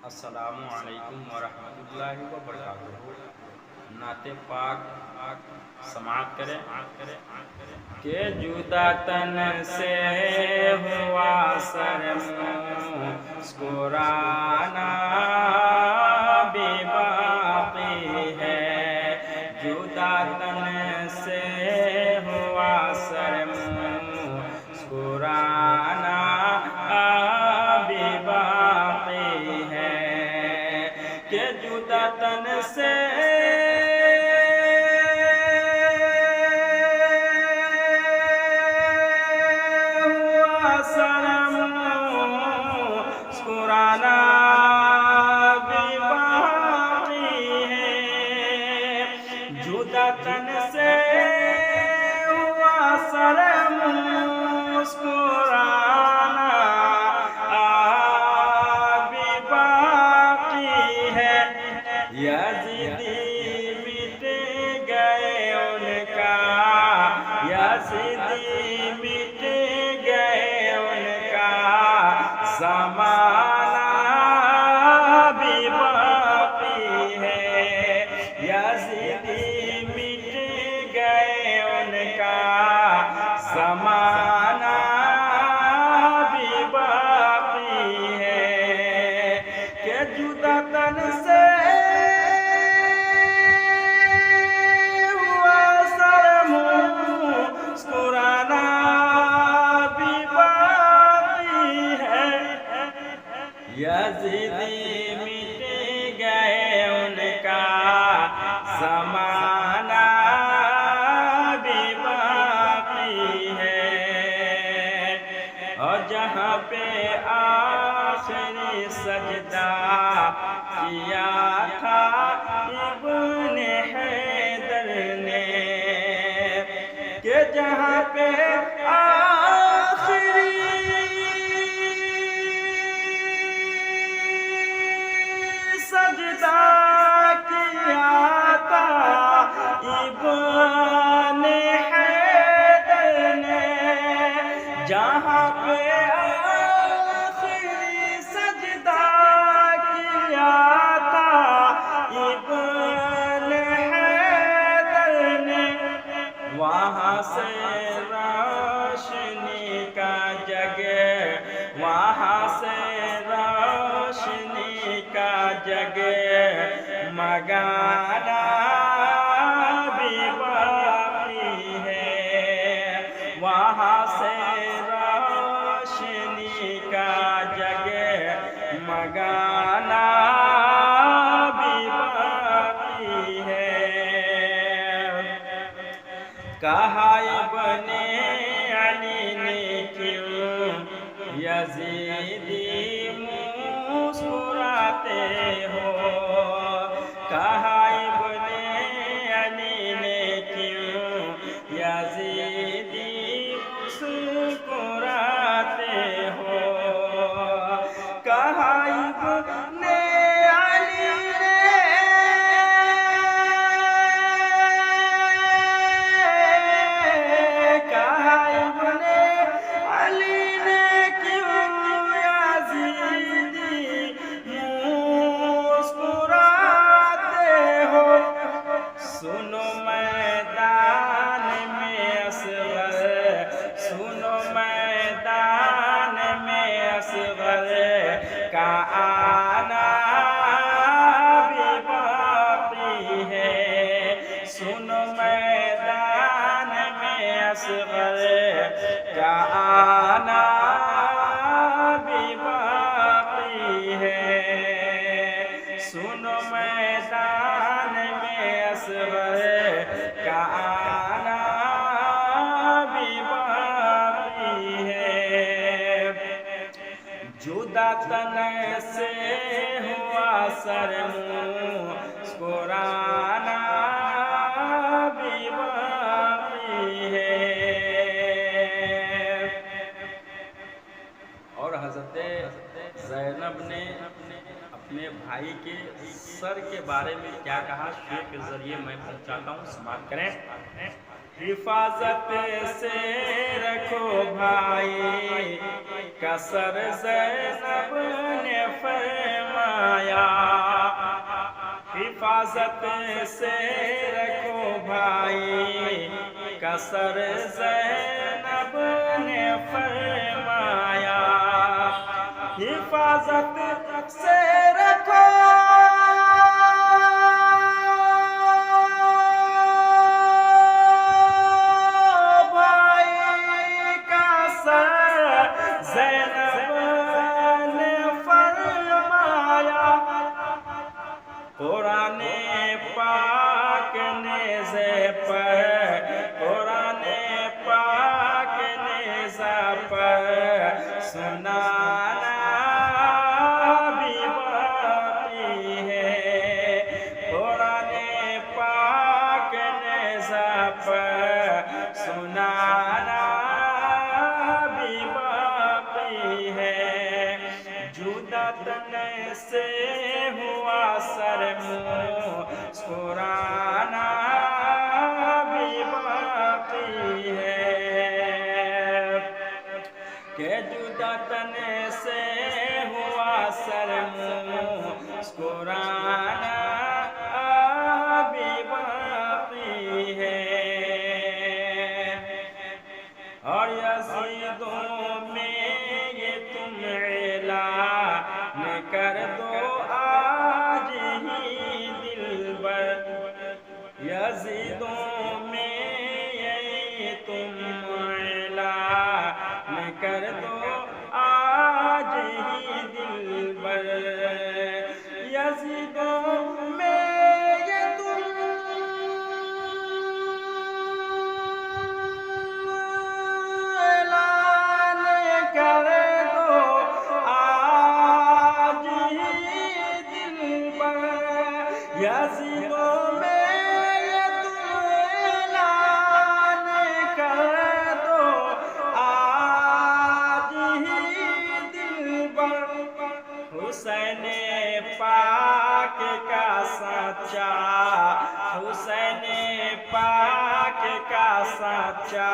السلام علیکم ورحمۃ اللہ وبرکاتہ۔ نعت پاک سماعت کریں کہ جدا تن سے ہوا سر مسکرانا بھی باقی ہے، جدا تن سے ہوا سر مسکرانا بھی باقی ہے، کہ جدا تن سے ہوا سر مسکرانا بھی باقی ہے، جدا تن سے ہوا سر مسکرانا بھی باقی ہے، یزیدی مٹ گئے ان کا، یزیدی مٹ گئے ان کا زمانہ بھی باقی ہے، یزیدی مٹ گئے ان کا زمانہ بھی باقی ہے، کہ جدا تن سے ہوا سر مسکرانا بھی باقی ہے، یزیدی مٹ گئے ان کا زمانہ بھی باقی ہے، اور جہاں پہ آخری سجدہ کیا تھا ابن حیدر نے، کہ جہاں پہ آخری سجدہ کیا تھا ابن حیدر نے، جہاں پہ آخری سجدہ کیا تھا ابن حیدر نے، وہاں سے روشنی کا جگ، وہاں سے روشنی کا جگ مگانا بھی باقی ہے، وہاں سے روشنی کا جگ مگانا بھی باقی ہے، کہا ابن علی نے کیوں یزیدی مسکراتے ہو، کہا ابن علی نے کیوں یزیدی مسکراتے ہو، کہا ابن علی نے کہا ابن علی نے کیوں یزیدی مسکراتے ہو، سنو میدان میں اصغر، سنو میدان میں اصغر کا آنا بھی باقی ہے، سنو میدان میں اصغر کا آنا بھی باقی ہے، سنو میدان میں اصغر کا آنا بھی باقی ہے، جدا تن سے ہوا سر مسکرانا بھی باقی ہے، اور حضرت زینب نے اپنے بھائی کے سر کے بارے میں کیا کہا، شعر کے ذریعے میں پہنچاتا ہوں، سماعت کریں۔ حفاظت سے رکھو بھائی کا سر زینب نے فرمایا، حفاظت سے رکھو بھائی کا سر زینب نے فرمایا حفاظت سے رکھو بھائی کا سر زینب نے فرمایا قرآن پاک نیزے پر قرآن پاک نیزہ پر سنانا بھی باقی ہے قرآن پاک نیزہ پر سنانا بھی باقی ہے جدا تن سے ہوا سر مسکرانا بھی باقی ہے کہ جدا تن سے ہوا سر مسکرانا بھی باقی ہے اور یزیدوں میں یہ تم اعلان کر دو آج ہی دلبر یزیدوں میں یہ تم اعلان کر دو آج ہی دلبر یزیدوں میں یہ تم اعلان کر دو آج ہی دلبر یزیدوں میں یہ تم اعلان کر دو آج ہی دلبر حسین پاک کا سچا حسین پاک کا سچا